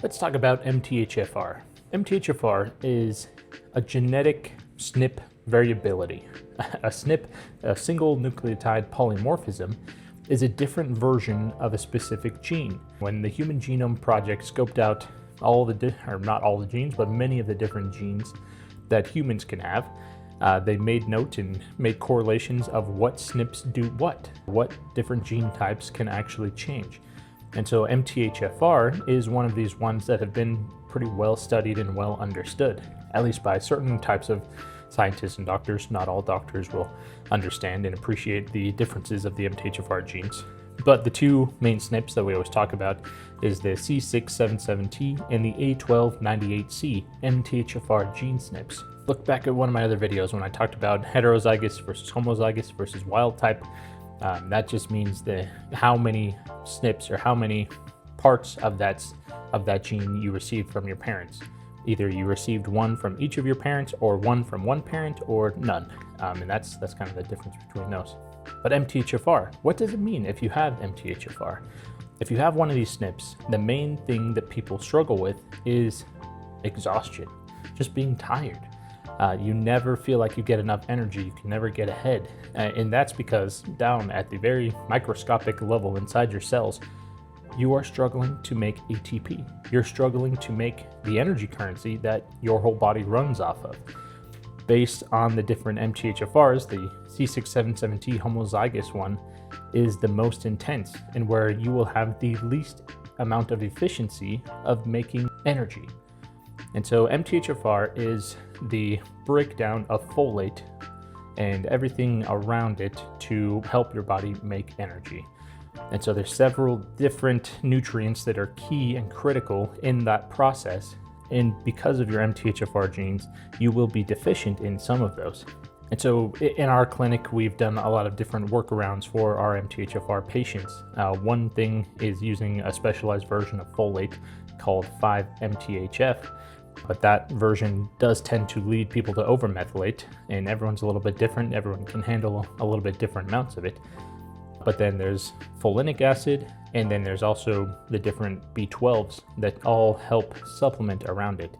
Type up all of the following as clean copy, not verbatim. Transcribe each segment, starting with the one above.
Let's talk about MTHFR. MTHFR is a genetic SNP variability. A SNP, a single nucleotide polymorphism, is a different version of a specific gene. When the Human Genome Project scoped out not all the genes, but many of the different genes that humans can have, they made note and made correlations of what SNPs do what different gene types can actually change. And so MTHFR is one of these ones that have been pretty well studied and well understood, at least by certain types of scientists and doctors. Not all doctors will understand and appreciate the differences of the MTHFR genes. But the two main SNPs that we always talk about is the C677T and the A1298C MTHFR gene SNPs. Look back at one of my other videos when I talked about heterozygous versus homozygous versus wild type. That just means how many SNPs or how many parts of that gene you received from your parents. Either you received one from each of your parents, or one from one parent, or none. And that's kind of the difference between those. But MTHFR, what does it mean if you have MTHFR? If you have one of these SNPs, the main thing that people struggle with is exhaustion, just being tired. You never feel like you get enough energy. You can never get ahead. And that's because down at the very microscopic level inside your cells, you are struggling to make ATP. You're struggling to make the energy currency that your whole body runs off of. Based on the different MTHFRs, the C677T homozygous one is the most intense, and where you will have the least amount of efficiency of making energy. And so MTHFR is the breakdown of folate and everything around it to help your body make energy. And so there's several different nutrients that are key and critical in that process. And because of your MTHFR genes, you will be deficient in some of those. And so in our clinic, we've done a lot of different workarounds for our MTHFR patients. One thing is using a specialized version of folate called 5-MTHF. But that version does tend to lead people to overmethylate, and everyone's a little bit different. Everyone can handle a little bit different amounts of it. But then there's folinic acid, and then there's also the different B12s that all help supplement around it.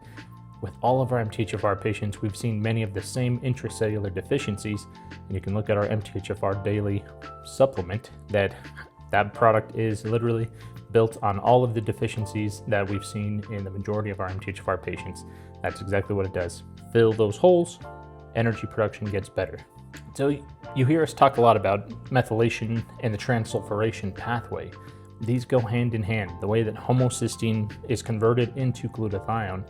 With all of our MTHFR patients, we've seen many of the same intracellular deficiencies, and you can look at our MTHFR Daily supplement. That product is literally built on all of the deficiencies that we've seen in the majority of our MTHFR patients. That's exactly what it does. Fill those holes, energy production gets better. So you hear us talk a lot about methylation and the transsulfuration pathway. These go hand in hand. The way that homocysteine is converted into glutathione,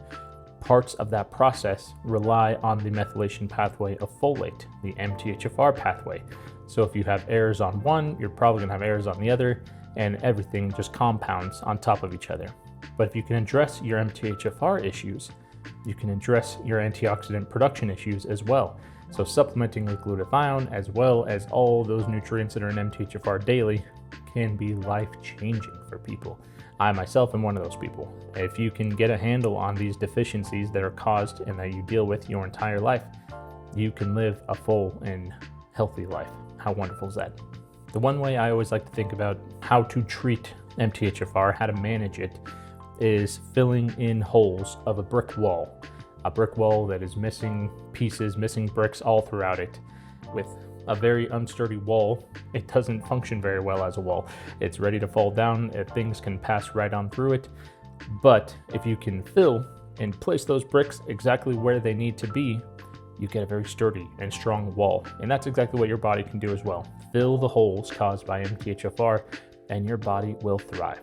parts of that process rely on the methylation pathway of folate, the MTHFR pathway. So if you have errors on one, you're probably gonna have errors on the other, and everything just compounds on top of each other. But if you can address your MTHFR issues, you can address your antioxidant production issues as well. So supplementing with glutathione, as well as all those nutrients that are in MTHFR Daily, can be life-changing for people. I myself am one of those people. If you can get a handle on these deficiencies that are caused and that you deal with your entire life, you can live a full and healthy life. How wonderful is that? The one way I always like to think about how to treat MTHFR, how to manage it, is filling in holes of a brick wall that is missing pieces, missing bricks all throughout it. With a very unsturdy wall, it doesn't function very well as a wall. It's ready to fall down, things can pass right on through it. But if you can fill and place those bricks exactly where they need to be, you get a very sturdy and strong wall. And that's exactly what your body can do as well. Fill the holes caused by MTHFR, and your body will thrive.